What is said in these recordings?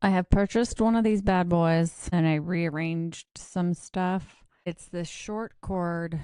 I have purchased one of these bad boys and I rearranged some stuff. It's this short cord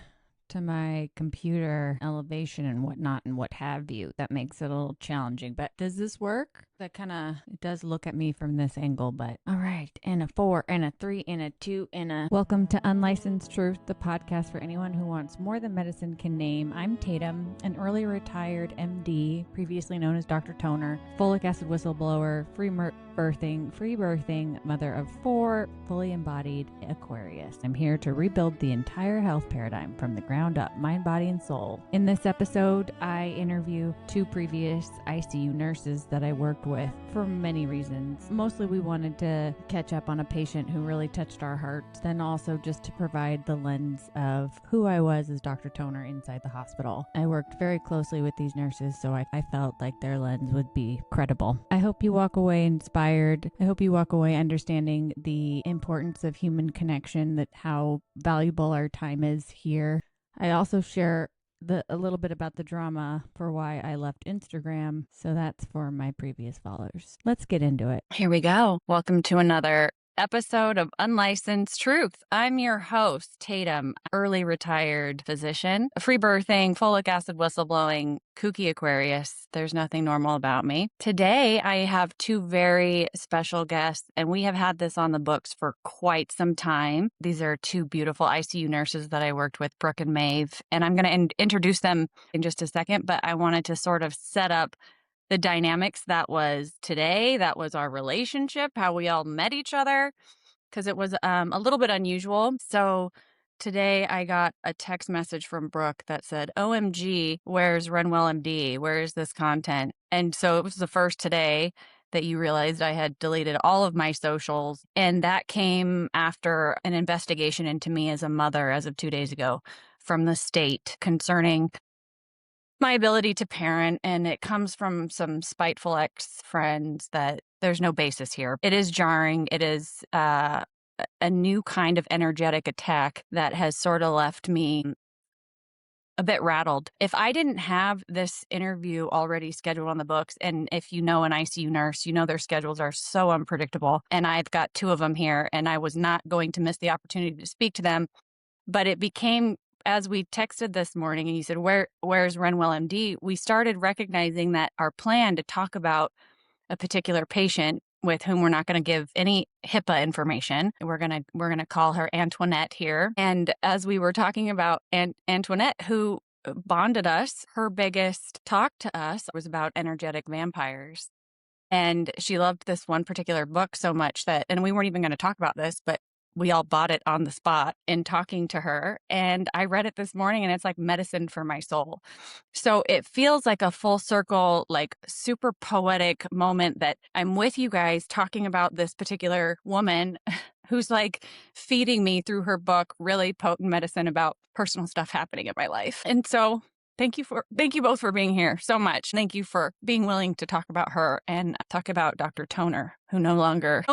to my computer elevation and whatnot and what have you that makes it a little challenging. But does this work? That kind of, it does look at me from this angle, but all right. And a 4 and a 3 and a 2 and a. Welcome to Unlicensed Truth, the podcast for anyone who wants more than medicine can name. I'm Tatum, an early retired MD, previously known as Dr. Toner, folic acid whistleblower, free birthing, mother of 4, fully embodied Aquarius. I'm here to rebuild the entire health paradigm from the ground up, mind, body, and soul. In this episode, I interview 2 previous ICU nurses that I worked with for many reasons. Mostly we wanted to catch up on a patient who really touched our hearts, then also just to provide the lens of who I was as Dr. Toner inside the hospital. I worked very closely with these nurses, so I felt like their lens would be credible. I hope you walk away inspired. I hope you walk away understanding the importance of human connection, that how valuable our time is here. I also share a little bit about the drama for why I left Instagram. So that's for my previous followers. Let's get into it. Here we go. Welcome to another episode of Unlicensed Truth. I'm your host, Tatum, early retired physician, free birthing, folic acid whistleblowing, kooky Aquarius. There's nothing normal about me. Today, I have 2 very special guests, and we have had this on the books for quite some time. These are 2 beautiful ICU nurses that I worked with, Brooke and Maeve, and I'm going to introduce them in just a second, but I wanted to sort of set up the dynamics that was today, that was our relationship, how we all met each other, because it was a little bit unusual. So today I got a text message from Brooke that said, OMG, where's Renwell MD? Where is this content? And so it was the first today that you realized I had deleted all of my socials. And that came after an investigation into me as a mother as of 2 days ago from the state concerning my ability to parent, and it comes from some spiteful ex-friends that there's no basis here. It is jarring. It is a new kind of energetic attack that has sort of left me a bit rattled. If I didn't have this interview already scheduled on the books, and if you know an ICU nurse, you know their schedules are so unpredictable, and I've got 2 of them here, and I was not going to miss the opportunity to speak to them, but it became, as we texted this morning and you said, where's Renwell MD? We started recognizing that our plan to talk about a particular patient with whom we're not going to give any HIPAA information. We're going to call her Antoinette here. And as we were talking about Antoinette, who bonded us, her biggest talk to us was about energetic vampires. And she loved this one particular book so much that, and we weren't even going to talk about this, but we all bought it on the spot in talking to her. And I read it this morning and it's like medicine for my soul. So it feels like a full circle, like super poetic moment that I'm with you guys talking about this particular woman who's like feeding me through her book, really potent medicine about personal stuff happening in my life. And so thank you both for being here so much. Thank you for being willing to talk about her and talk about Dr. Toner, who no longer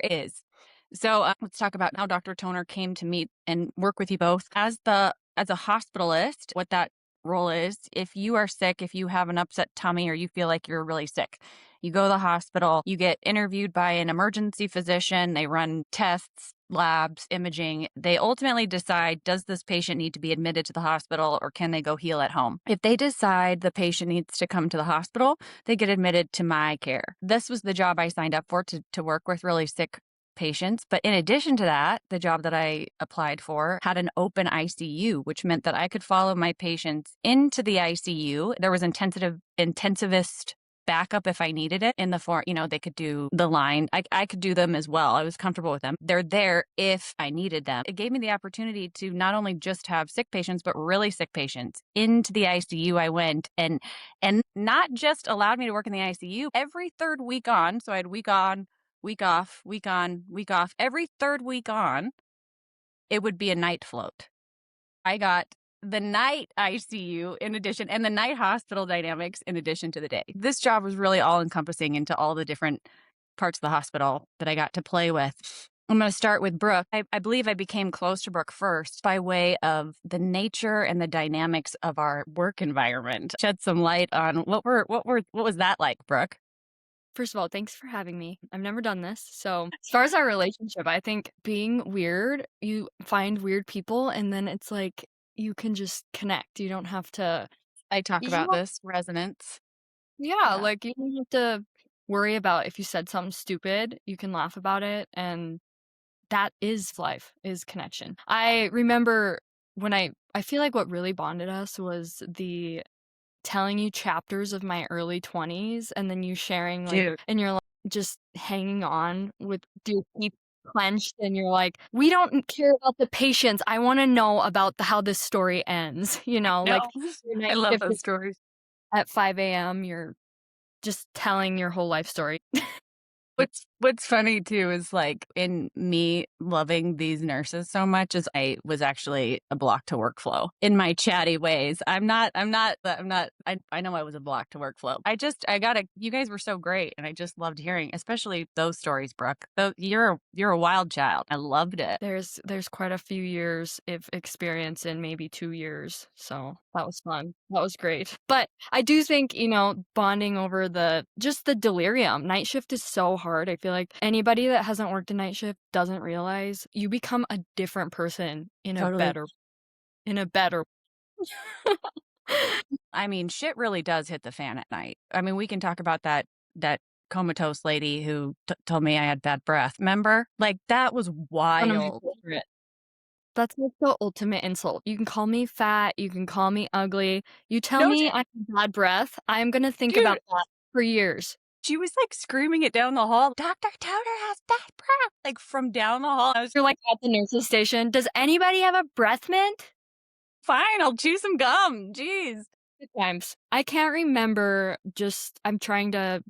is. So let's talk about how Dr. Toner came to meet and work with you both as a hospitalist, what that role is. If you are sick, if you have an upset tummy or you feel like you're really sick, you go to the hospital, you get interviewed by an emergency physician, they run tests, labs, imaging. They ultimately decide, does this patient need to be admitted to the hospital or can they go heal at home? If they decide the patient needs to come to the hospital, they get admitted to my care. This was the job I signed up for, to work with really sick patients. But in addition to that, the job that I applied for had an open ICU, which meant that I could follow my patients into the ICU. There was intensivist backup if I needed it in the form, they could do the line. I could do them as well. I was comfortable with them. They're there if I needed them. It gave me the opportunity to not only just have sick patients, but really sick patients. Into the ICU I went and not just allowed me to work in the ICU every 3rd week on. So I had week on, week off, week on, week off. Every 3rd week on, it would be a night float. I got the night ICU in addition, and the night hospital dynamics in addition to the day. This job was really all encompassing into all the different parts of the hospital that I got to play with. I'm going to start with Brooke. I believe I became close to Brooke first by way of the nature and the dynamics of our work environment. Shed some light on what was that like, Brooke? First of all, thanks for having me. I've never done this. So, as far as our relationship, I think being weird, you find weird people and then it's like you can just connect. You don't have to I talk you about don't this resonance. yeah, Yeah. like you don't have to worry about if you said something stupid, you can laugh about it and that is life, is connection. I remember when I feel like what really bonded us was the telling you chapters of my early 20s and then you sharing, like Dude. and you're, like, just hanging on with your teeth clenched, and you're like, "We don't care about the patients, I wanna know about the how this story ends," you know, like, No. your I night love shift those is stories. at 5 AM, you're just telling your whole life story. What's funny too is like in me loving these nurses so much is I was actually a block to workflow in my chatty ways. I know I was a block to workflow. I gotta you guys were so great and I just loved hearing, especially those stories, Brooke. Though you're a wild child. I loved it. There's quite a few years of experience in maybe 2 years, so that was fun. That was great. But I do think, bonding over just the delirium. Night shift is so hard. I feel like anybody that hasn't worked a night shift doesn't realize you become a different person Totally. in a better I mean, shit really does hit the fan at night. I mean, we can talk about that comatose lady who told me I had bad breath. Remember? Like that was one of my wild. favorite. That's like the ultimate insult. You can call me fat, you can call me ugly. You tell No, me I have bad breath, I'm gonna think about dude, that for years. she was like screaming it down the hall. Dr. Toner has bad breath. Like from down the hall. I was You're like at the nurse's station, "Does anybody have a breath mint?" fine. I'll chew some gum. Jeez. Good times. I can't remember I'm trying to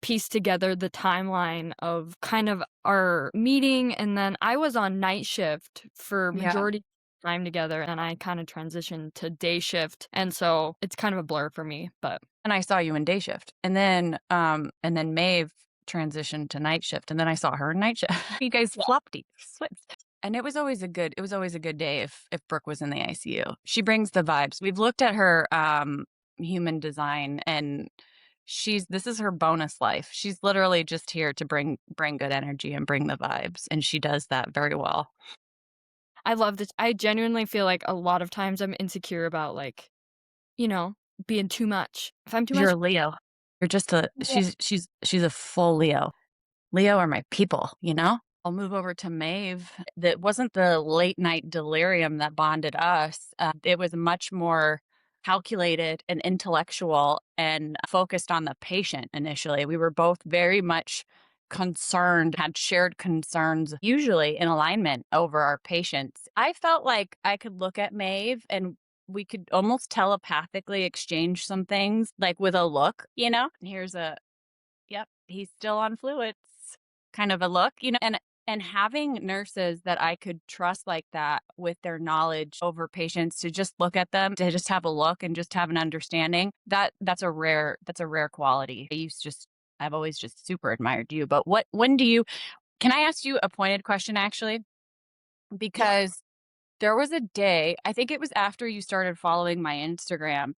piece together the timeline of kind of our meeting, and then I was on night shift for Yeah. majority of the time together, and I kinda transitioned to day shift, and so it's kind of a blur for me, but And I saw you in day shift. And then Maeve transitioned to night shift. And then I saw her in night shift. You guys yeah. flopped. Switched. And it was always a good day if Brooke was in the ICU. She brings the vibes. We've looked at her human design and this is her bonus life. She's literally just here to bring good energy and bring the vibes. And she does that very well. I love this. I genuinely feel like a lot of times I'm insecure about, like, you know, being too much. If I'm too You're much a Leo. You're just a yeah. she's a full Leo. Leo are my people, you know? I'll move over to Maeve. That wasn't the late night delirium that bonded us. It was much more calculated and intellectual and focused on the patient initially. We were both very much concerned, had shared concerns, usually in alignment over our patients. I felt like I could look at Maeve and we could almost telepathically exchange some things, like with a look, you know? Here's a Yep, he's still on fluids, kind of a look, and having nurses that I could trust like that with their knowledge over patients to just look at them, to just have a look and just have an understanding, that's a rare quality. I've always just super admired you. But can I ask you a pointed question actually? Yeah. Because there was a day, I think it was after you started following my Instagram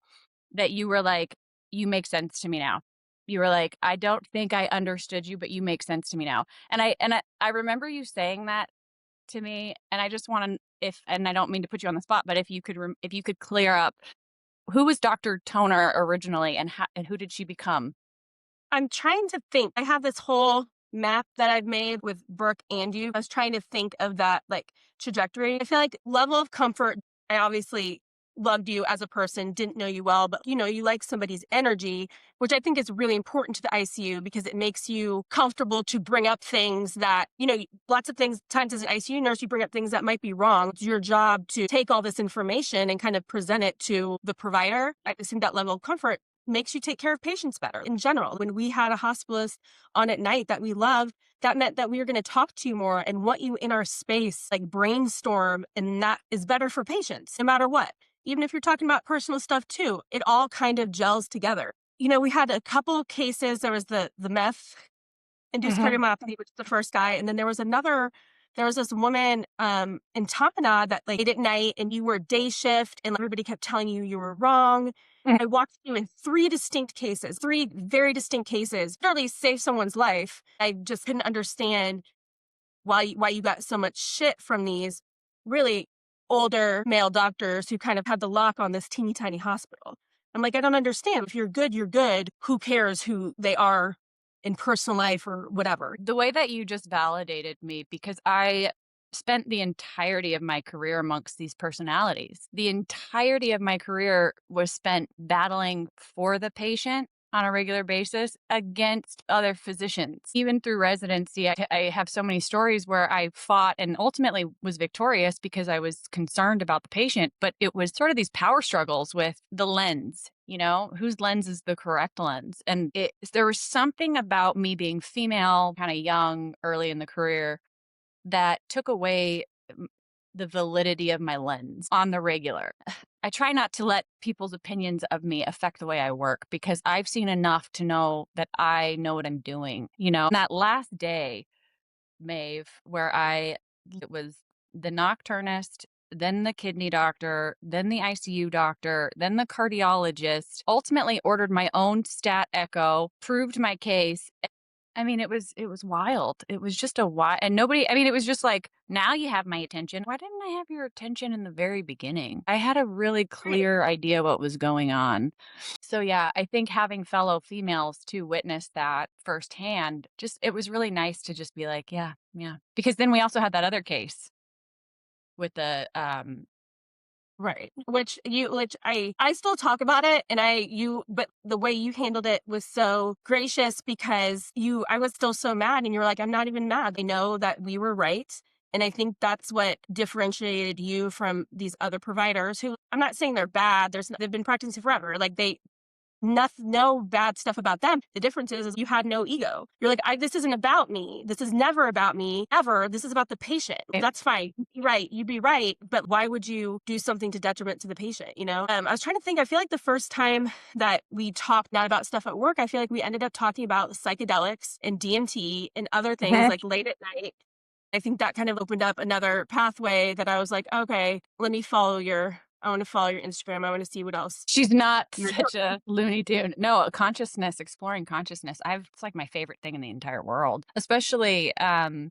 that you were like, "You make sense to me now." You were like, "I don't think I understood you, but you make sense to me now." And I remember you saying that to me, and I just wanna if and I don't mean to put you on the spot, but if you could clear up, who was Dr. Toner originally, and who did she become? I'm trying to think. I have this whole map that I've made with Brooke and you. I was trying to think of that like trajectory. I feel like level of comfort. I obviously loved you as a person, didn't know you well, but you like somebody's energy, which I think is really important to the ICU because it makes you comfortable to bring up things that, lots of things times as an ICU nurse, you bring up things that might be wrong. It's your job to take all this information and kind of present it to the provider. I just think that level of comfort makes you take care of patients better in general. When we had a hospitalist on at night that we loved, that meant that we were going to talk to you more and want you in our space, like brainstorm. And that is better for patients, no matter what. Even if you're talking about personal stuff too, it all kind of gels together. We had a couple of cases. There was the meth induced Mhm. cardiomyopathy, which is the first guy. And then there was this woman in Tampana that like late at night and you were day shift and everybody kept telling you you were wrong. I walked you in 3 distinct cases, 3 very distinct cases, literally saved someone's life. I just couldn't understand why you got so much shit from these really older male doctors who kind of had the lock on this teeny tiny hospital. I'm like, I don't understand. If you're good, you're good. Who cares who they are in personal life or whatever? The way that you just validated me, because I spent the entirety of my career amongst these personalities. The entirety of my career was spent battling for the patient on a regular basis against other physicians. Even through residency, I have so many stories where I fought and ultimately was victorious because I was concerned about the patient, but it was sort of these power struggles with the lens, whose lens is the correct lens. And there was something about me being female, kind of young, early in the career, that took away the validity of my lens on the regular. I try not to let people's opinions of me affect the way I work because I've seen enough to know that I know what I'm doing. That last day, Maeve, where it was the nocturnist, then the kidney doctor, then the ICU doctor, then the cardiologist, ultimately ordered my own stat echo, proved my case. I mean, it was wild. It was just and nobody, it was just like, now you have my attention. Why didn't I have your attention in the very beginning? I had a really clear idea what was going on. So yeah, I think having fellow females to witness that firsthand, it was really nice to just be like, yeah. Because then we also had that other case with the, Right. Which I still talk about it but the way you handled it was so gracious because I was still so mad and you're like, I'm not even mad. They know that we were right. And I think that's what differentiated you from these other providers who I'm not saying they're bad. They've been practicing forever. Like no bad stuff about them. The difference is you had no ego. You're like, this isn't about me. This is never about me, ever. This is about the patient. That's fine. You'd be right. But why would you do something to detriment to the patient? I was trying to think, I feel like the first time that we talked not about stuff at work, I feel like we ended up talking about psychedelics and DMT and other things like late at night. I think that kind of opened up another pathway that I was like, okay, I want to follow your Instagram. I want to see what else. She's not such a Looney Tune. No, exploring consciousness. It's like my favorite thing in the entire world, especially the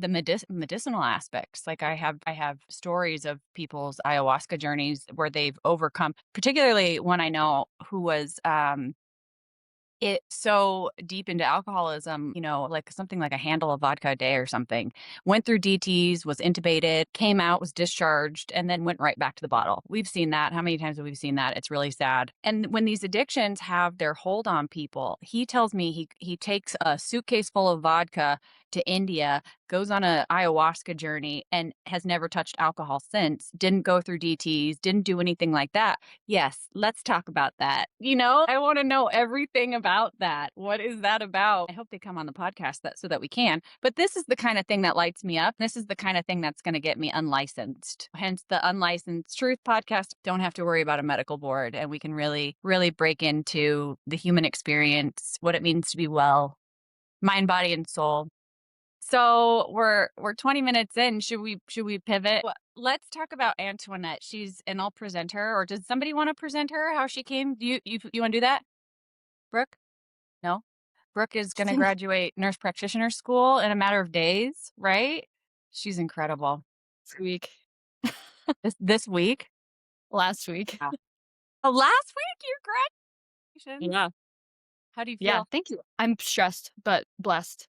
medicinal aspects. Like I have stories of people's ayahuasca journeys where they've overcome, particularly one I know who was so deep into alcoholism, like something like a handle of vodka a day or something, went through DTs, was intubated, came out, was discharged, and then went right back to the bottle. We've seen that. How many times have we seen that? It's really sad. And when these addictions have their hold on people, he tells me he takes a suitcase full of vodka to India, goes on a ayahuasca journey, and has never touched alcohol since, didn't go through DTs, didn't do anything like that. Yes, let's talk about that. I want to know everything about that. What is that about? I hope they come on the podcast so that we can. But this is the kind of thing that lights me up. This is the kind of thing that's going to get me unlicensed. Hence the Unlicensed Truth podcast. Don't have to worry about a medical board, and we can really, really break into the human experience, what it means to be well, mind, body, and soul. So we're 20 minutes in. Should we pivot? Well, let's talk about Antoinette. I'll present her. Or does somebody want to present her? How she came? Do you want to do that, Brooke? No. Brooke is going to graduate nurse practitioner school in a matter of days, right? She's incredible. This week. This week? Last week. Wow. Oh, last week your graduation? Yeah. How do you feel? Yeah, thank you. I'm stressed, but blessed.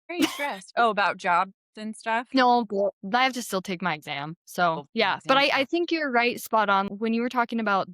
Why are you stressed? Oh, about jobs and stuff? No, but I have to still take my exam. So yeah, but I think you're right, spot on. When you were talking about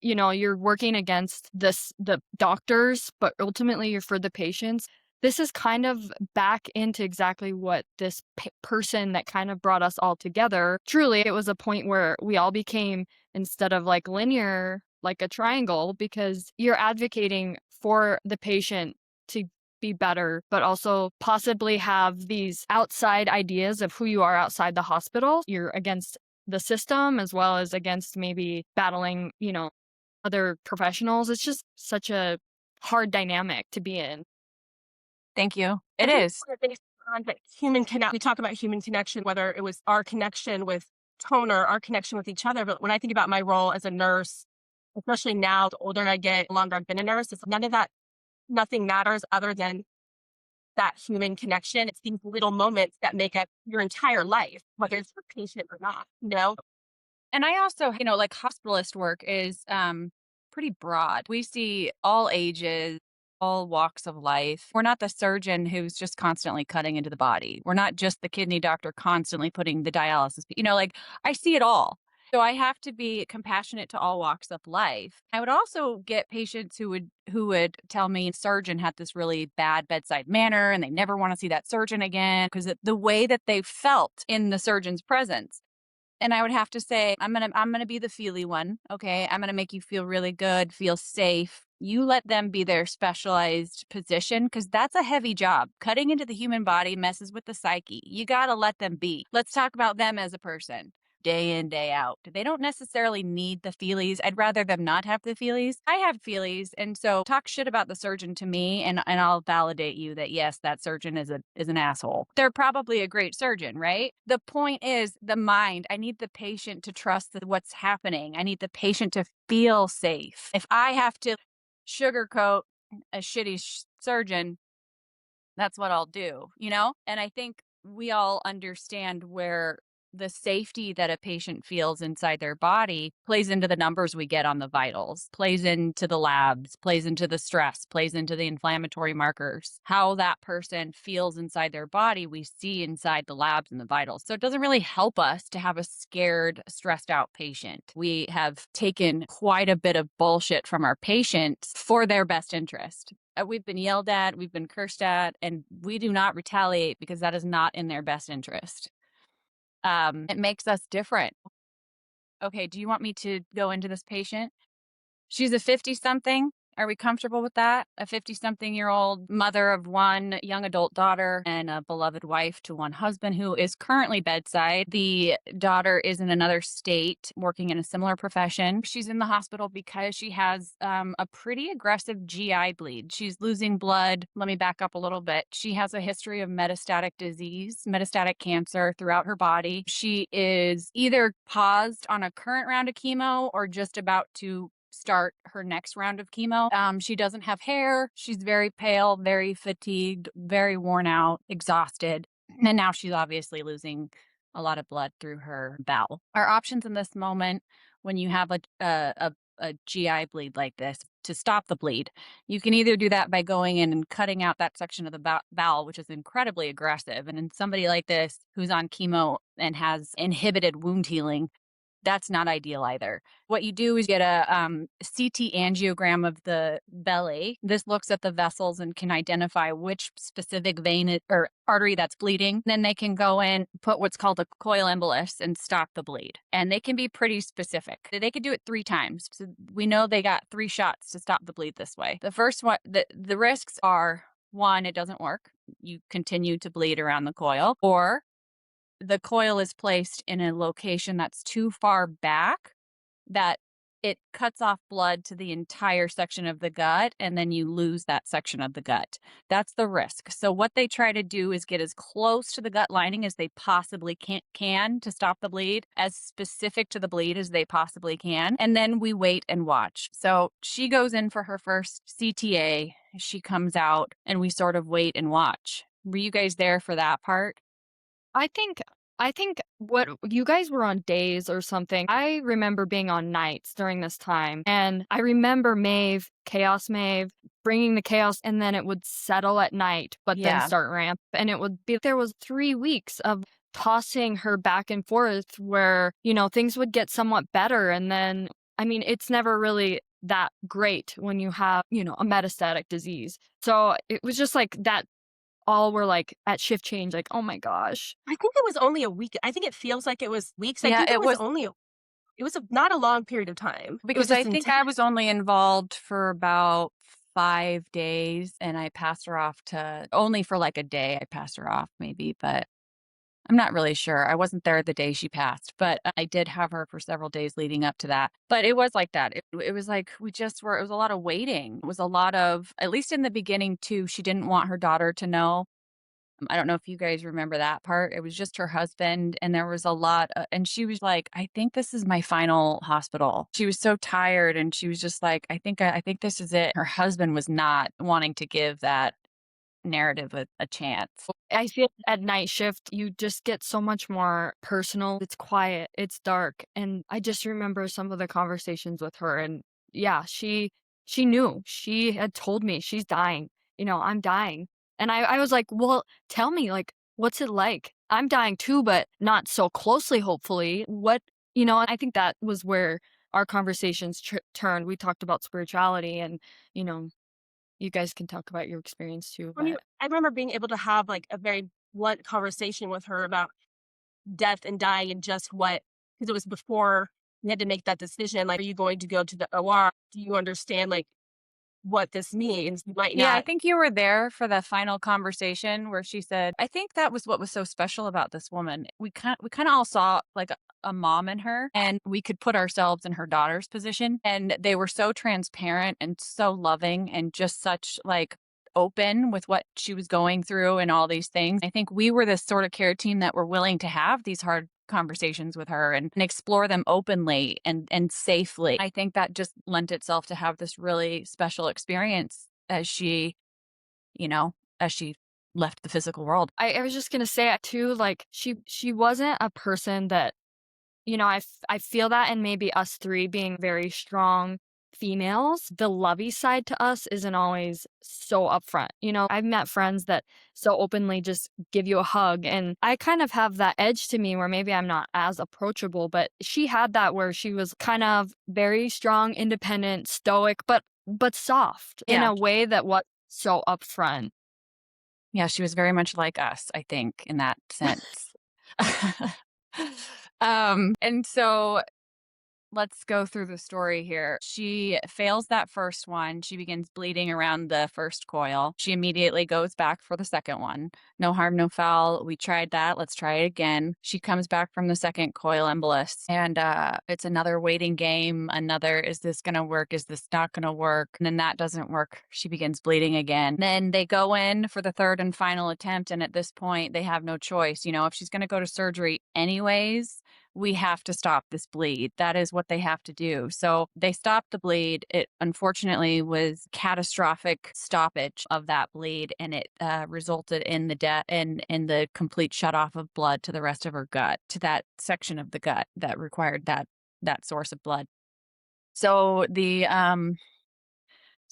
you're working against the doctors, but ultimately you're for the patients. This is kind of back into exactly what this person that kind of brought us all together. Truly, it was a point where we all became, instead of like linear, like a triangle, because you're advocating for the patient to be better, but also possibly have these outside ideas of who you are outside the hospital. You're against the system as well as against maybe battling, other professionals. It's just such a hard dynamic to be in. Thank you. It is. We talk about human connection, whether it was our connection with Toner, our connection with each other. But when I think about my role as a nurse, especially now, the older I get, the longer I've been a nurse, it's none of that, nothing matters other than that human connection. It's these little moments that make up your entire life, whether it's for patient or not, you know? And I also, like hospitalist work is pretty broad. We see all ages, all walks of life. We're not the surgeon who's just constantly cutting into the body. We're not just the kidney doctor constantly putting the dialysis. Like I see it all. So I have to be compassionate to all walks of life. I would also get patients who would tell me surgeon had this really bad bedside manner and they never want to see that surgeon again because the way that they felt in the surgeon's presence. And I would have to say, I'm gonna be the feely one. Okay. I'm gonna make you feel really good, feel safe. You let them be their specialized position because that's a heavy job. Cutting into the human body messes with the psyche. You gotta let them be. Let's talk about them as a person. Day in, day out. They don't necessarily need the feelies. I'd rather them not have the feelies. I have feelies. And so talk shit about the surgeon to me and I'll validate you that yes, that surgeon is an asshole. They're probably a great surgeon, right? The point is the mind. I need the patient to trust that what's happening. I need the patient to feel safe. If I have to sugarcoat a shitty surgeon, that's what I'll do, And I think we all understand where the safety that a patient feels inside their body plays into the numbers we get on the vitals, plays into the labs, plays into the stress, plays into the inflammatory markers. How that person feels inside their body, we see inside the labs and the vitals. So it doesn't really help us to have a scared, stressed out patient. We have taken quite a bit of bullshit from our patients for their best interest. We've been yelled at, we've been cursed at, and we do not retaliate because that is not in their best interest. It makes us different. Okay, do you want me to go into this patient? She's a 50-something. Are we comfortable with that? A 50-something-year-old mother of one young adult daughter and a beloved wife to one husband who is currently bedside. The daughter is in another state working in a similar profession. She's in the hospital because she has a pretty aggressive GI bleed. She's losing blood. Let me back up a little bit. She has a history of metastatic disease, metastatic cancer throughout her body. She is either paused on a current round of chemo or just about to start her next round of chemo. She doesn't have hair. She's very pale, very fatigued, very worn out, exhausted. And now she's obviously losing a lot of blood through her bowel. Our options in this moment, when you have a GI bleed like this, to stop the bleed, you can either do that by going in and cutting out that section of the bowel, which is incredibly aggressive. And in somebody like this who's on chemo and has inhibited wound healing, that's not ideal either. What you do is get a CT angiogram of the belly. This looks at the vessels and can identify which specific vein or artery that's bleeding. Then they can go in, put what's called a coil embolus and stop the bleed. And they can be pretty specific. They could do it 3 times. So we know they got 3 shots to stop the bleed this way. The first one, the risks are, 1, it doesn't work. You continue to bleed around the coil, or the coil is placed in a location that's too far back that it cuts off blood to the entire section of the gut, and then you lose that section of the gut. That's the risk. So what they try to do is get as close to the gut lining as they possibly can to stop the bleed, as specific to the bleed as they possibly can, and then we wait and watch. So she goes in for her first CTA, she comes out, and we sort of wait and watch. Were you guys there for that part? I think what you guys were on days or something. I remember being on nights during this time. And I remember Maeve, Chaos Maeve, bringing the chaos, and then it would settle at night, but then start ramp. And it would be, there was 3 weeks of tossing her back and forth where, things would get somewhat better. And then, it's never really that great when you have, a metastatic disease. So it was just like that. All were like at shift change, like, oh my gosh. I think it was only a week. I think it feels like it was weeks. Yeah, I think it was not a long period of time. Because I think I was only involved for about 5 days and I passed her off to only for like a day. I passed her off maybe, but I'm not really sure. I wasn't there the day she passed, but I did have her for several days leading up to that. But it was like that. It was like it was a lot of waiting. It was a lot of, at least in the beginning too, she didn't want her daughter to know I don't know if you guys remember that part. It was just her husband, and there was a lot, and she was like, "I think this is my final hospital." She was so tired, and she was just like, I think this is it." Her husband was not wanting to give that narrative a chance. I feel at night shift, you just get so much more personal. It's quiet, it's dark. And I just remember some of the conversations with her. And yeah, she knew. She had told me she's dying. I'm dying. And I was like, well, tell me, like, what's it like? I'm dying too, but not so closely, hopefully. I think that was where our conversations turned. We talked about spirituality and, you know, you guys can talk about your experience too, I mean, but I remember being able to have like a very blunt conversation with her about death and dying and just what, because it was before we had to make that decision. Like, are you going to go to the OR? Do you understand like what this means? You might Yeah, I not. think you were there for the final conversation where she said, I think that was what was so special about this woman. We kind of all saw like a mom in her, and we could put ourselves in her daughter's position, and they were so transparent and so loving and just such like open with what she was going through and all these things. I think we were this sort of care team that were willing to have these hard conversations with her and explore them openly and safely. I think that just lent itself to have this really special experience as she left the physical world. I was just gonna say it too, like, she wasn't a person that I feel that in maybe us 3 being very strong females, the lovey side to us isn't always so upfront. I've met friends that so openly just give you a hug, and I kind of have that edge to me where maybe I'm not as approachable, but she had that where she was kind of very strong, independent, stoic, but soft in Yeah. a way that was so upfront. Yeah, she was very much like us, I think, in that sense. And so let's go through the story here. She fails that first one. She begins bleeding around the first coil. She immediately goes back for the second one. No harm, no foul. We tried that. Let's try it again. She comes back from the second coil embolus, and it's another waiting game. Another, is this going to work? Is this not going to work? And then that doesn't work. She begins bleeding again. Then they go in for the third and final attempt. And at this point, they have no choice. If she's going to go to surgery anyways, we have to stop this bleed. That is what they have to do. So they stopped the bleed. It unfortunately was catastrophic stoppage of that bleed, and it resulted in the death and in the complete shutoff of blood to the rest of her gut, to that section of the gut that required that source of blood. So the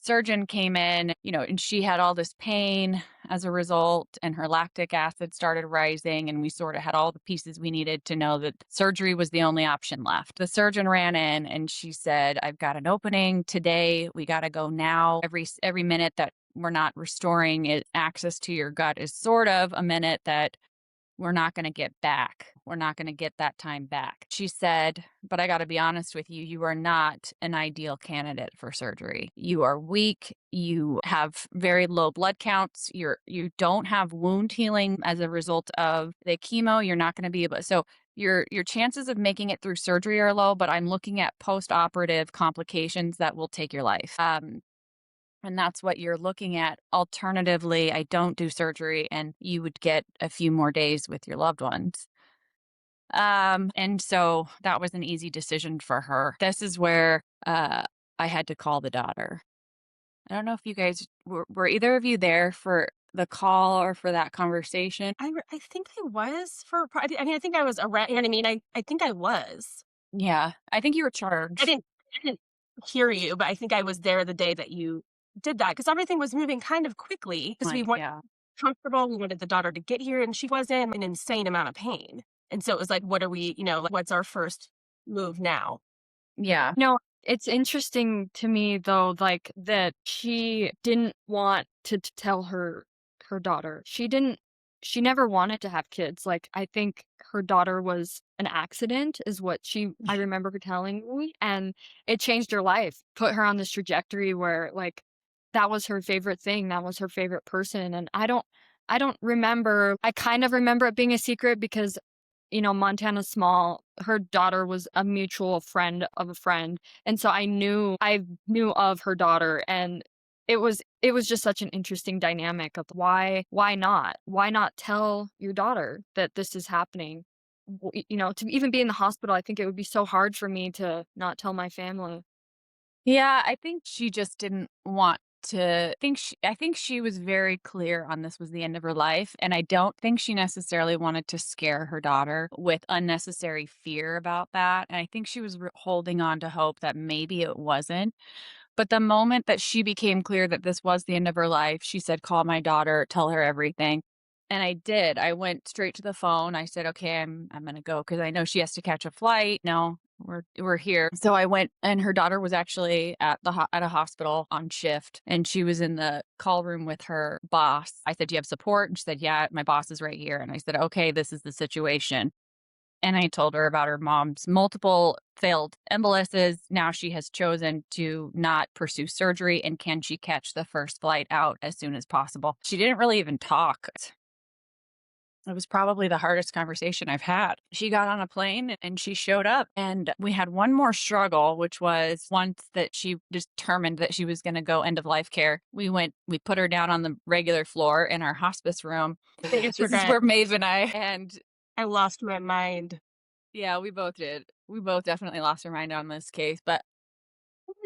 surgeon came in, and she had all this pain as a result, and her lactic acid started rising, and we sort of had all the pieces we needed to know that surgery was the only option left. The surgeon ran in and she said, I've got an opening today. We got to go now. Every minute that we're not restoring access to your gut is sort of a minute that we're not going to get back. We're not going to get that time back. She said, but I got to be honest with you, you are not an ideal candidate for surgery. You are weak. You have very low blood counts. You don't have wound healing as a result of the chemo. You're not going to be able, so your chances of making it through surgery are low, but I'm looking at post-operative complications that will take your life. And that's what you're looking at. Alternatively, I don't do surgery, and you would get a few more days with your loved ones. And so that was an easy decision for her. This is where I had to call the daughter. I don't know if you guys were either of you there for the call or for that conversation. I think I was I mean, I think I was around. You know what I mean? I think I was. Yeah, I think you were I charged. didn't hear you, but I think I was there the day that you did that because everything was moving kind of quickly because we Like, weren't yeah. comfortable. We wanted the daughter to get here, and she was in an insane amount of pain. And so it was like, what are we? Like, what's our first move now? Yeah. No, it's interesting to me though, like that she didn't want to tell her daughter. She never wanted to have kids. Like I think her daughter was an accident is what I remember her telling me, and it changed her life. Put her on this trajectory where like that was her favorite thing, that was her favorite person, and I don't remember. I kind of remember it being a secret because Montana's small. Her daughter was a mutual friend of a friend. And so I knew of her daughter, and it was just such an interesting dynamic of why not? Why not tell your daughter that this is happening? To even be in the hospital, I think it would be so hard for me to not tell my family. Yeah, I think she just didn't want to I think she was very clear on this was the end of her life, and I don't think she necessarily wanted to scare her daughter with unnecessary fear about that, and I think she was holding on to hope that maybe it wasn't. But the moment that she became clear that this was the end of her life, she said, "Call my daughter, tell her everything." And I did. I went straight to the phone. I said, "Okay, I'm gonna go because I know she has to catch a flight. No, we're here." So I went, and her daughter was actually at at a hospital on shift, and she was in the call room with her boss. I said, "Do you have support?" And she said, "Yeah, my boss is right here." And I said, "Okay, this is the situation." And I told her about her mom's multiple failed emboluses. Now she has chosen to not pursue surgery, and can she catch the first flight out as soon as possible? She didn't really even talk. It was probably the hardest conversation I've had. She got on a plane and she showed up, and we had one more struggle, which was once that she determined that she was going to go end of life care. We put her down on the regular floor in our hospice room. Biggest This is regret. where Maeve and I lost my mind. yeah, we both did. We both definitely lost our mind on this case, but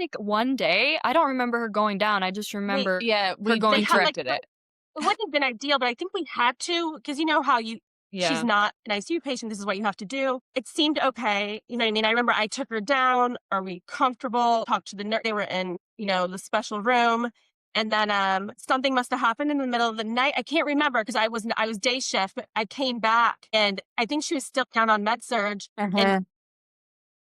Like one day, I don't remember her going down. I just remember yeah, her we They going had through. like corrected it. it wouldn't have been ideal, but I think we had to because you know how she's Yeah. not an ICU patient. This is what you have to do. It seemed okay. You know what I mean? I remember I took her down. Are we comfortable? Talked to the nurse. They were in, the special room. And then something must have happened in the middle of the night. I can't remember because I was day shift, but I came back and I think she was still down on med surge and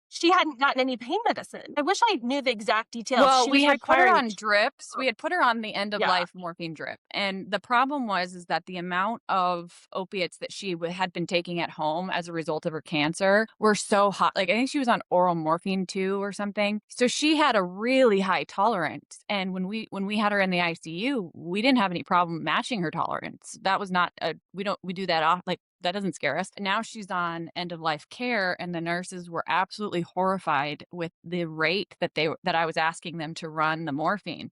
she hadn't gotten any pain medicine. I wish I knew the exact details. Well, She we was had put her requiring, on drips. We had put her on the end of yeah, life morphine drip. And the problem is that the amount of opiates that she had been taking at home as a result of her cancer were so hot. Like I think she was on oral morphine too or something. So she had a really high tolerance. And when we had her in the ICU, we didn't have any problem matching her tolerance. That was not a we do that off like that doesn't scare us. Now she's on end of life care, and the nurses were absolutely horrified with the rate that I was asking them to run the morphine,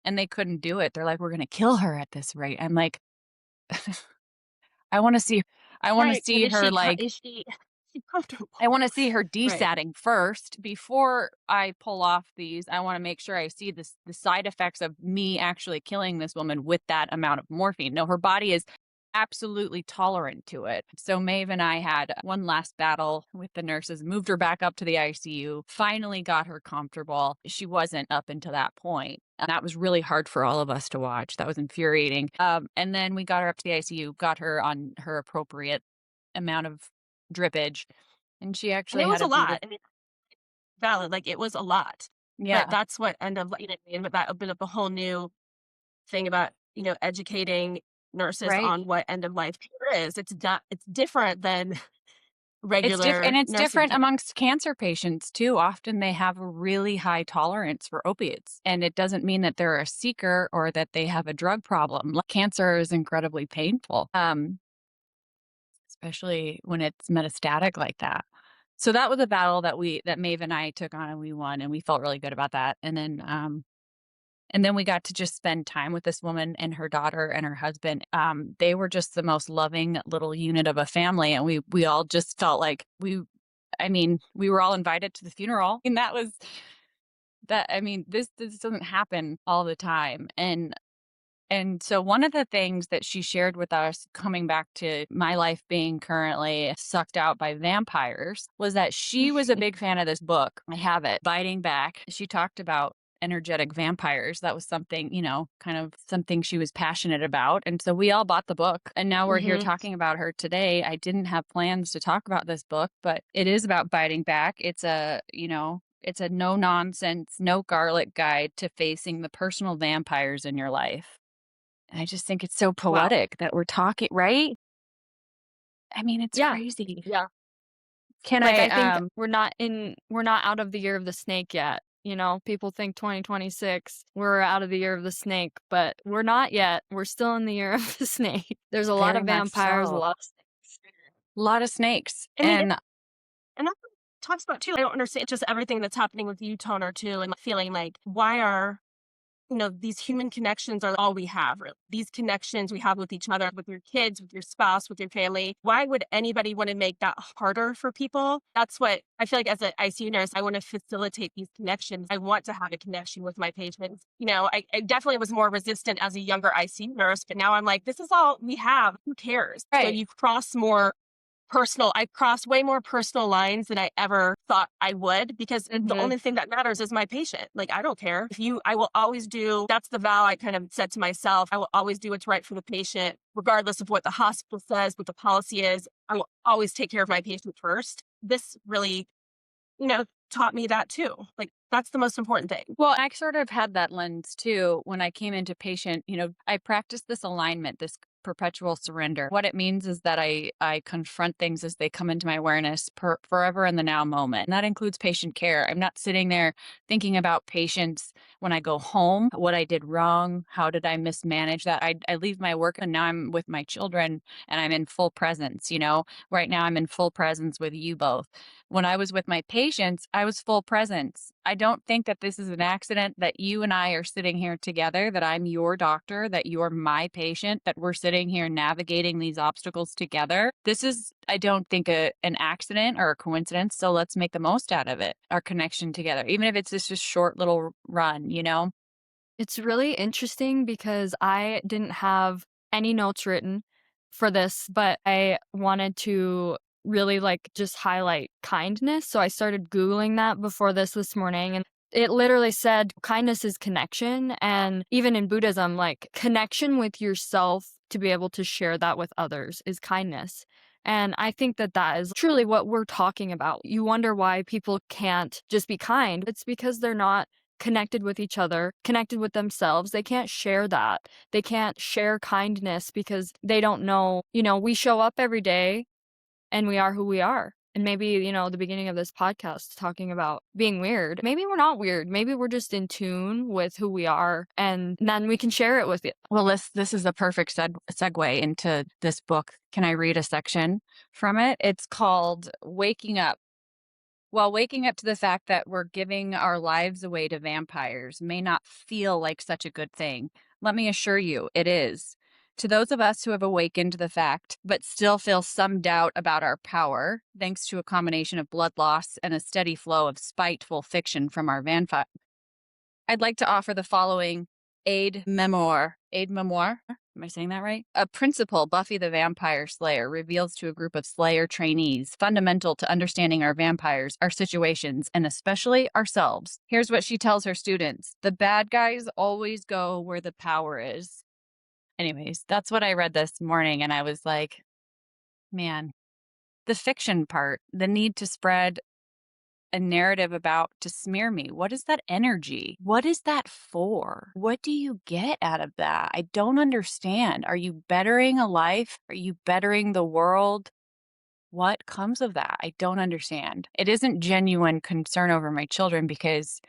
and they couldn't do it. They're like, "We're going to kill her at this rate." I'm like, I want to see, I want to right. But see her like is she comfortable? I want to see her Right. desatting first before I pull off these. I want to make sure I see the side effects of me actually killing this woman with that amount of morphine. No, her body is absolutely tolerant to it. So Maeve and I had one last battle with the nurses, moved her back up to the ICU, finally got her comfortable. She wasn't up until that point. And that was really hard for all of us to watch. That was infuriating. And then we got her up to the ICU, got her on her appropriate amount of drippage, and she And it actually was had a a lot. beautiful I mean, valid. Like it was a lot. But yeah, that's what end of you know what I mean? But that opened up a whole new thing about, educating nurses right. on what end of life care is. It's different than And regular it's nursing different care. amongst cancer patients too. Often they have a really high tolerance for opiates, and it doesn't mean that they're a seeker or that they have a drug problem. Like, cancer is incredibly painful, especially when it's metastatic like that. So that was a battle that Maeve and I took on, and we won, and we felt really good about that. And then we got to just spend time with this woman and her daughter and her husband. They were just the most loving little unit of a family, and we all just felt like we were all invited to the funeral, and that was that. I mean, this doesn't happen all the time, and so one of the things that she shared with us, coming back to my life being currently sucked out by vampires, was that she was a big fan of this book. I have it, Biting Back. She talked about energetic vampires. That was something, kind of something she was passionate about. And so we all bought the book. And now we're here Hmm. talking about her today. I didn't have plans to talk about this book, but it is about biting back. It's a no nonsense, no garlic guide to facing the personal vampires in your life. I just think it's so Wow. poetic that we're talking, right? I mean, it's Yeah. crazy. Yeah. Can Like, I, I think we're not out of the year of the snake yet. People think 2026, we're out of the year of the snake, but we're not yet. We're still in the year of the snake. There's a lot very of much vampires, a so. lot of snakes. A lot of snakes. I mean, And and that's what it talks about too. I don't understand just everything that's happening with you, Toner, too, and feeling like why are these human connections are all we have. Really. These connections we have with each other, with your kids, with your spouse, with your family. Why would anybody want to make that harder for people? That's what I feel like as an ICU nurse, I want to facilitate these connections. I want to have a connection with my patients. I definitely was more resistant as a younger ICU nurse, but now I'm like, this is all we have. Who cares? So Right. you cross more personal. I crossed way more personal lines than I ever thought I would because the only thing that matters is my patient. Like, I don't care. I will always do, that's the vow I kind of said to myself. I will always do what's right for the patient, regardless of what the hospital says, what the policy is. I will always take care of my patient first. This really, taught me that too. Like, that's the most important thing. Well, I sort of had that lens too when I came into patient. I practiced this alignment, this perpetual surrender. What it means is that I confront things as they come into my awareness forever in the now moment. And that includes patient care. I'm not sitting there thinking about patients when I go home, what I did wrong, how did I mismanage that. I leave my work and now I'm with my children and I'm in full presence. Right now I'm in full presence with you both. When I was with my patients, I was full presence. I don't think that this is an accident that you and I are sitting here together, that I'm your doctor, that you're my patient, that we're sitting here navigating these obstacles together. This is, I don't think, an accident or a coincidence. So let's make the most out of it, our connection together, even if it's just a short little run, It's really interesting because I didn't have any notes written for this, but I wanted to really just highlight kindness. So I started Googling that before this morning, and it literally said kindness is connection. And even in Buddhism, connection with yourself to be able to share that with others is kindness. And I think that that is truly what we're talking about. You wonder why people can't just be kind. It's because they're not connected with each other, connected with themselves. They can't share that. They can't share kindness because they don't know, we show up every day and we are who we are. And maybe, the beginning of this podcast talking about being weird. Maybe we're not weird. Maybe we're just in tune with who we are, and then we can share it with you. Well, this is a perfect segue into this book. Can I read a section from it? It's called Waking Up. While waking up to the fact that we're giving our lives away to vampires may not feel like such a good thing, let me assure you, it is. To those of us who have awakened to the fact, but still feel some doubt about our power, thanks to a combination of blood loss and a steady flow of spiteful fiction from our vampire, I'd like to offer the following aid memoir. Aid memoir? Am I saying that right? A principle Buffy the Vampire Slayer reveals to a group of Slayer trainees, fundamental to understanding our vampires, our situations, and especially ourselves. Here's what she tells her students. The bad guys always go where the power is. Anyways, that's what I read this morning, and I was like, man, the fiction part, the need to spread a narrative about to smear me. What is that energy? What is that for? What do you get out of that? I don't understand. Are you bettering a life? Are you bettering the world? What comes of that? I don't understand. It isn't genuine concern over my children because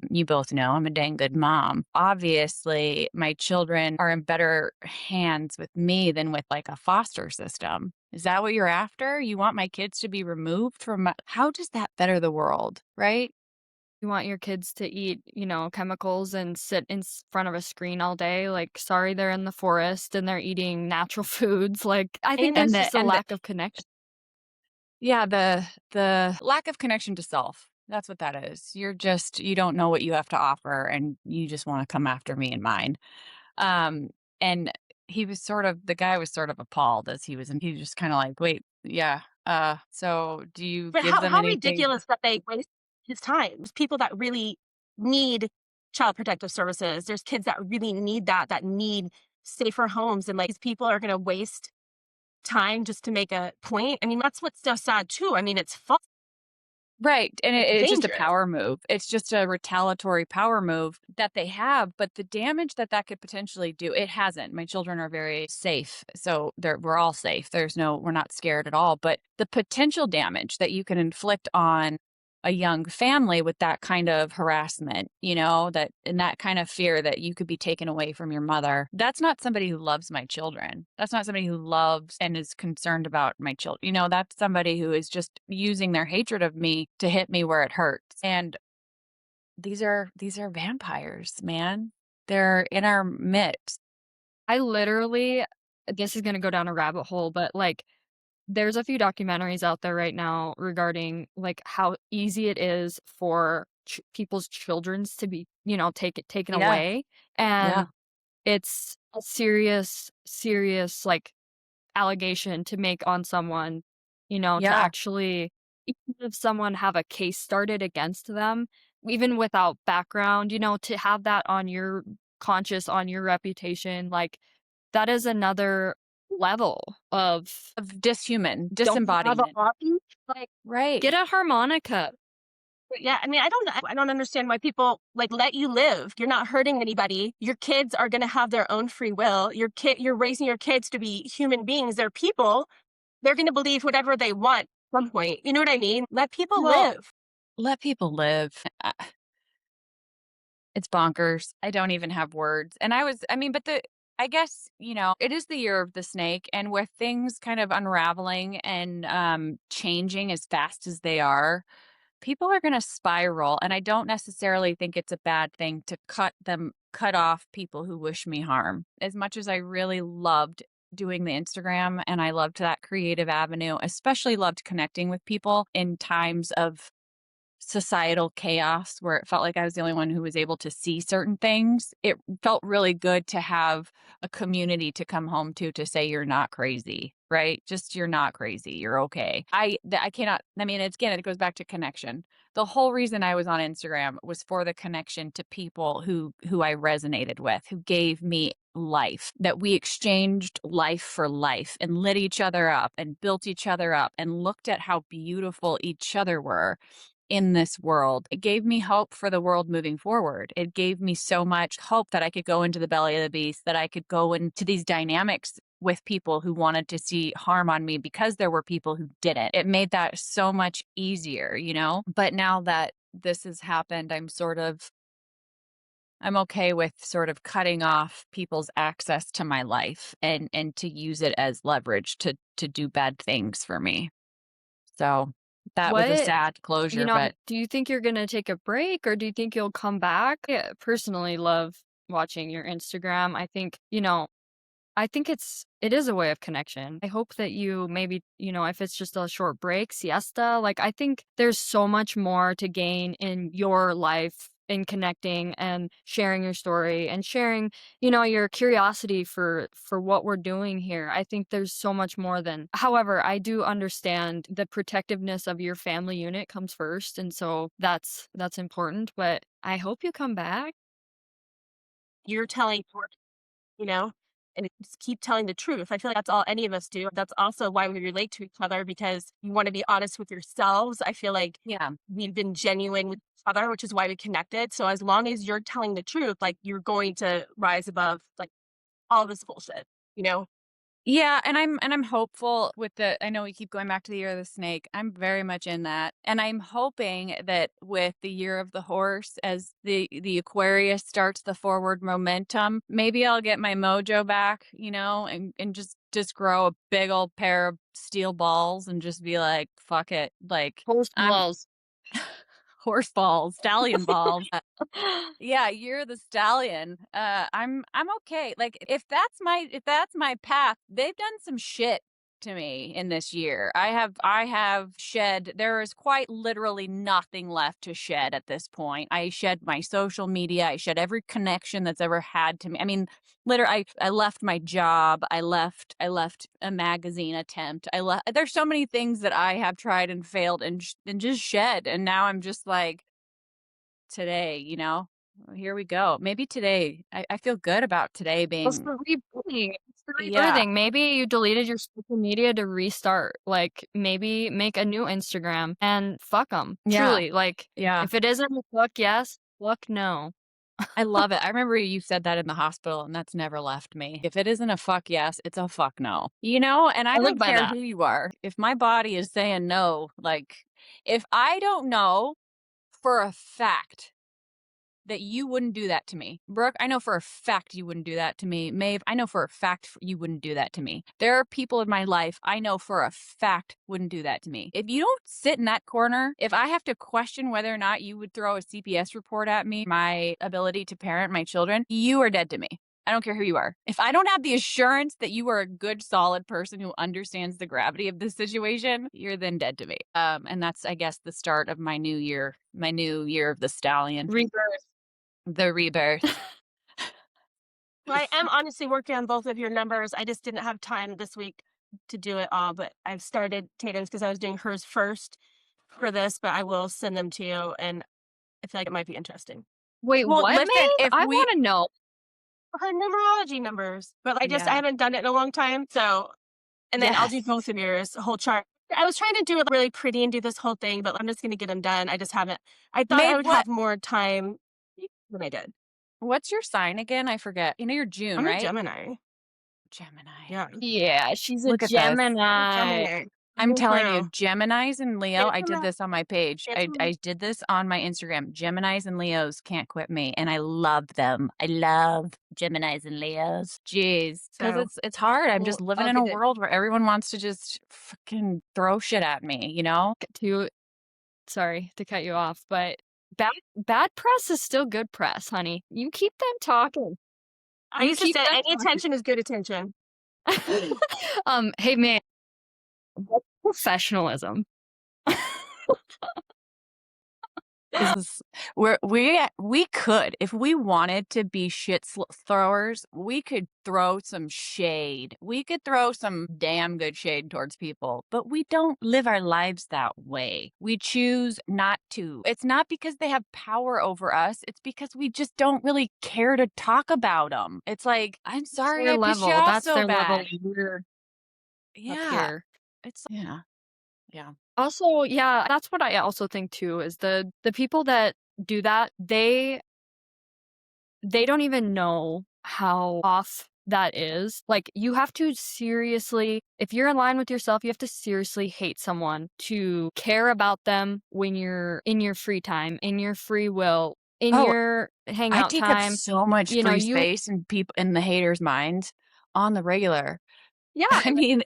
you both know I'm a dang good mom. Obviously, my children are in better hands with me than with a foster system. Is that what you're after? You want my kids to be removed from how does that better the world, right? You want your kids to eat, chemicals and sit in front of a screen all day. Sorry, they're in the forest and they're eating natural foods. I think And there's just a lack of connection. Yeah, the lack of connection to self. That's what that is. You don't know what you have to offer and you just want to come after me and mine. And the guy was sort of appalled as he was just kind of like, wait, yeah. So do you but give them how anything? ridiculous that they waste his time. There's people that really need child protective services. There's kids that really need that need safer homes. And these people are going to waste time just to make a point. I mean, that's what's so sad too. I mean, it's fun. Right. And It's it's just a dangerous. power move. It's just a retaliatory power move that they have. But the damage that could potentially do, it hasn't. My children are very safe. So we're all safe. We're not scared at all. But the potential damage that you can inflict on a young family with that kind of harassment, and that kind of fear that you could be taken away from your mother. That's not somebody who loves my children. That's not somebody who loves and is concerned about my children. That's somebody who is just using their hatred of me to hit me where it hurts. And these are vampires, man. They're in our midst. I literally this is gonna go down a rabbit hole, but, like, there's a few documentaries out there right now regarding, like, how easy it is for people's childrens to be, taken Yeah, away, yeah, and it's a serious, serious, like, allegation to make on someone, to yeah, actually even if someone have a case started against them, even without background, to have that on your conscious, on your reputation, like, that is another level of of don't you have a disembodiment. hobby? Like, Right. get a harmonica. But yeah, I mean, I don't understand why people like let you live. You're not hurting anybody. Your kids are going to have their own free will. You're raising your kids to be human beings. They're people. They're going to believe whatever they want at some point. You know what I mean? Let people Well, live. let people live. It's bonkers. I don't even have words. And I mean, but I guess, it is the year of the snake. And with things kind of unraveling and changing as fast as they are, people are going to spiral. And I don't necessarily think it's a bad thing to cut off people who wish me harm. As much as I really loved doing the Instagram and I loved that creative avenue, especially loved connecting with people in times of societal chaos where it felt like I was the only one who was able to see certain things. It felt really good to have a community to come home to say you're not crazy, right? Just you're not crazy. You're okay. I cannot. I mean, it's again, it goes back to connection. The whole reason I was on Instagram was for the connection to people who I resonated with, who gave me life, that we exchanged life for life and lit each other up and built each other up and looked at how beautiful each other were in this world. It gave me hope for the world moving forward. It gave me so much hope that I could go into the belly of the beast, that I could go into these dynamics with people who wanted to see harm on me because there were people who didn't. It made that so much easier. But now that this has happened, I'm okay with sort of cutting off people's access to my life and to use it as leverage to do bad things for me. So that was a What sad closure, but Do you think you're gonna take a break or do you think you'll come back? I personally love watching your Instagram. I think it is a way of connection. I hope that you maybe, if it's just a short break, siesta, like I think there's so much more to gain in your life in connecting and sharing your story and sharing, your curiosity for what we're doing here. I think there's so much more than. However, I do understand the protectiveness of your family unit comes first, and so that's important, but I hope you come back. You're telling you know, and just keep telling the truth. I feel like that's all any of us do. That's also why we relate to each other because you want to be honest with yourselves. I feel like yeah. we've been genuine with each other, which is why we connected. So as long as you're telling the truth, like you're going to rise above like all this bullshit, you know? Yeah, and I'm hopeful with I know we keep going back to the year of the snake. I'm very much in that. And I'm hoping that with the year of the horse, as the Aquarius starts the forward momentum, maybe I'll get my mojo back, and just grow a big old pair of steel balls and just be like, fuck it. Like Post I'm balls. horse balls, stallion balls. Yeah, you're the stallion. I'm okay. Like if that's my path, they've done some shit to me in this year. I have shed, there is quite literally nothing left to shed at this point. I shed my social media, I shed every connection that's ever had to me. I mean, literally I left my job, I left a magazine attempt. There's so many things that I have tried and failed and just shed, and now I'm just like today, here we go. Maybe today, I feel good about today It's being, the rebooting. It's the yeah, rebirthing. Maybe you deleted your social media to restart. Like, maybe make a new Instagram and fuck them. yeah, Truly. Like, yeah. if it isn't a fuck yes, fuck no. I love it. I remember you said that in the hospital, and that's never left me. If it isn't a fuck yes, it's a fuck no. And I I live don't by care that. who you are. If my body is saying no, like, if I don't know for a fact that you wouldn't do that to me. Brooke, I know for a fact you wouldn't do that to me. Maeve, I know for a fact you wouldn't do that to me. There are people in my life I know for a fact wouldn't do that to me. If you don't sit in that corner, if I have to question whether or not you would throw a CPS report at me, my ability to parent my children, you are dead to me. I don't care who you are. If I don't have the assurance that you are a good, solid person who understands the gravity of this situation, you're then dead to me. And that's, I guess, the start of my new year of the stallion. Rebirth. The rebirth. Well, I am honestly working on both of your numbers. I just didn't have time this week to do it all, but I've started Tatum's because I was doing hers first for this, but I will send them to you, and I feel like it might be interesting. Wait, Well, what, listen, Maeve? I want to know. her numerology numbers, but I Yeah. haven't done it in a long time, so, and then I'll do Yes. both of yours, the whole chart. I was trying to do it really pretty and do this whole thing, but I'm just going to get them done. I just haven't. I thought I Maeve, would have more time than I did. what's your sign again? I forget. You know, you're June, I'm right? a Gemini. Gemini. Yeah. Yeah, she's a Look at this. Gemini. I'm Go telling through. you, Geminis and Leo, I did Gemini. this on my page. I Gemini. did this on my Instagram. Geminis and Leos can't quit me, and I love them. I love Geminis and Leos. Jeez, because So, it's hard. I'm just well, living I'll in a get it. world where everyone wants to just fucking throw shit at me, you know? Sorry to cut you off, but bad press is still good press, honey. You keep them talking. I You used to keep say them any talking. attention is good attention. Hey man, what's professionalism? This is where we could, if we wanted to be shit throwers, we could throw some shade. We could throw some damn good shade towards people, but we don't live our lives that way. We choose not to. It's not because they have power over us. It's because we just don't really care to talk about them. It's like, I'm sorry, Their I pissed you level. off That's so their bad. level. We're up Yeah, here. it's yeah. Also, yeah, that's what I also think too, is the people that do that, they don't even know how off that is. Like, you have to seriously, if you're in line with yourself, you have to seriously hate someone to care about them when you're in your free time, in your free will, in Oh, your I hangout take up time. so much You know, free you space in people in the haters' minds on the regular. yeah, I mean,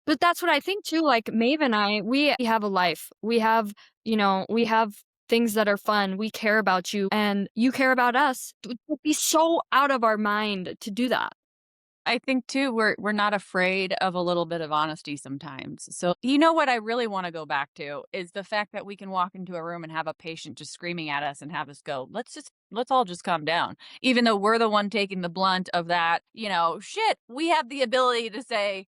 but that's what I think too. Like Maeve and I, we have a life. We have, we have things that are fun. We care about you and you care about us. It would be so out of our mind to do that. I think too we're not afraid of a little bit of honesty sometimes. So you know what I really want to go back to is the fact that we can walk into a room and have a patient just screaming at us and have us go, let's all just calm down. Even though we're the one taking the blunt of that, shit, we have the ability to say,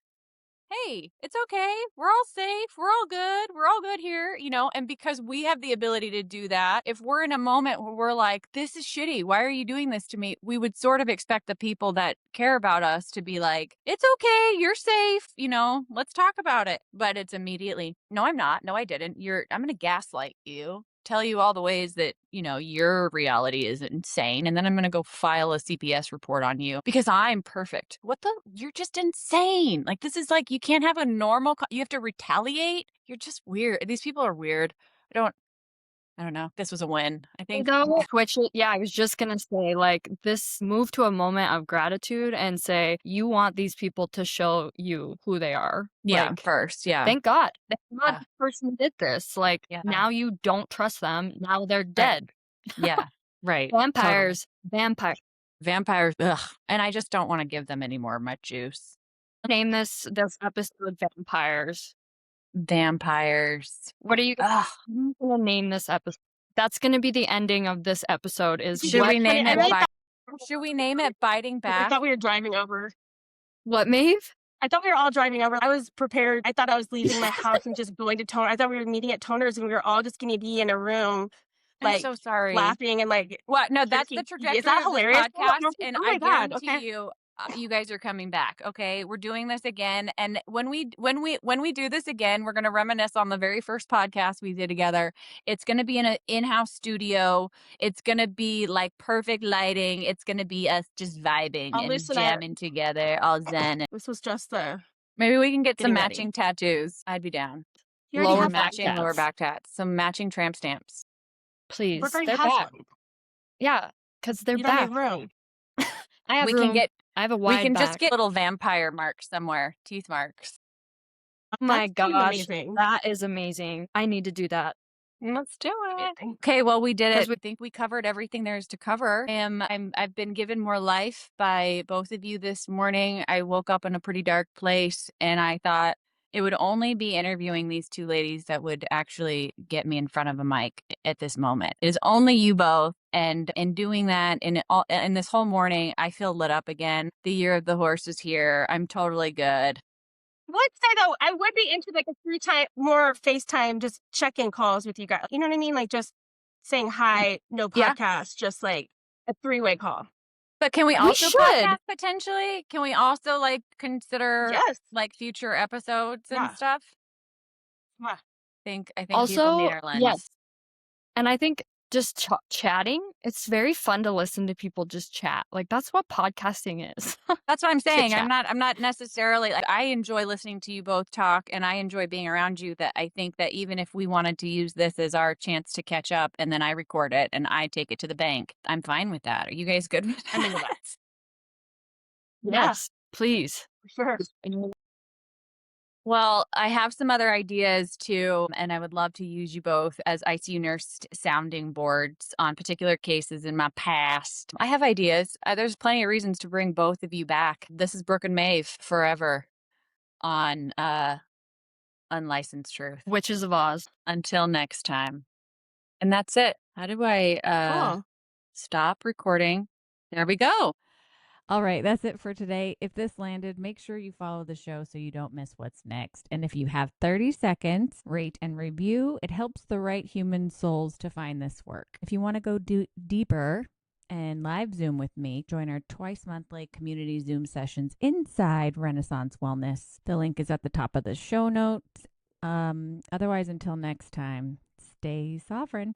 hey, it's okay. We're all safe. We're all good. We're all good here, and because we have the ability to do that, if we're in a moment where we're like, this is shitty, why are you doing this to me? We would sort of expect the people that care about us to be like, it's okay. You're safe. Let's talk about it. But it's immediately, no, I'm not. No, I didn't. I'm going to gaslight you. Tell you all the ways that, your reality is insane. And then I'm going to go file a CPS report on you because I'm perfect. You're just insane. Like, this is like, you can't have a normal, you have to retaliate. You're just weird. These people are weird. I don't know. This was a win. I think. Yeah, I was just going to say, like, this move to a moment of gratitude and say, you want these people to show you who they are. Yeah, Like, first. Yeah. thank God. Thank God Yeah. this person did this. Like, Yeah. now you don't trust them. Now they're dead. Yeah. Right. Vampires. Vampires. Ugh. And I just don't want to give them any more of my juice. Name this episode Vampires. Vampires. What are you Ugh. I'm gonna name this episode? That's gonna be the ending of this episode. Should we name it Biting I Back? thought we were driving over. What, Maeve? I thought we were all driving over. I was prepared. I thought I was leaving my house and just going to Toner. I thought we were meeting at Toner's and we were all just going to be in a room, I'm like, so sorry. laughing and like. What? No, that's the Is trajectory that of hilarious? this podcast, Oh and my I God, guarantee okay. you, you guys are coming back. Okay, we're doing this again, and when we do this again, we're going to reminisce on the very first podcast we did together. It's going to be in an in-house studio. It's going to be like perfect lighting. It's going to be us just vibing and jamming together, all zen. This was just the. Maybe we can get some Getting ready. matching tattoos. I'd be down. You already have Matching tats. lower back tats. Some matching tramp stamps. Please. Brooke already They're has back. one. Yeah, because they're You don't back. need room. I have We room. can I have a we wide can just back. get little vampire marks somewhere, teeth marks. Oh my That's kind of gosh, amazing. that is amazing. I need to do that. Let's do it. Amazing. Okay, well, we did 'Cause it. I think we covered everything there is to cover. I've been given more life by both of you this morning. I woke up in a pretty dark place, and I thought it would only be interviewing these two ladies that would actually get me in front of a mic at this moment. It is only you both, and in doing that, in this whole morning, I feel lit up again. The year of the horse is here. I'm totally good. Would say though, I would be into like a more FaceTime, just check-in calls with you guys. You know what I mean? Like just saying hi, no Yeah. podcast, just like a 3-way call. But can we We also should. podcast potentially? Can we also like consider Yes. like future episodes and Yeah. stuff? Yeah. I think people need Also, our lens. yes. And I think just chatting, it's very fun to listen to people just chat. Like that's what podcasting is. That's what I'm saying. Chit-chat. I'm not necessarily like I enjoy listening to you both talk and I enjoy being around you, that I think that even if we wanted to use this as our chance to catch up and then I record it and I take it to the bank, I'm fine with that. Are you guys good with that? I'm into that. Yes, please. Sure. Well, I have some other ideas too, and I would love to use you both as ICU nurse sounding boards on particular cases in my past. I have ideas. There's plenty of reasons to bring both of you back. This is Brooke and Maeve forever on Unlicensed Truth. Witches of Oz. Until next time. And that's it. How do I Cool. stop recording? There we go. All right, that's it for today. If this landed, make sure you follow the show so you don't miss what's next. And if you have 30 seconds, rate and review. It helps the right human souls to find this work. If you want to go deeper and live Zoom with me, join our twice monthly community Zoom sessions inside Renaissance Wellness. The link is at the top of the show notes. Otherwise, until next time, stay sovereign.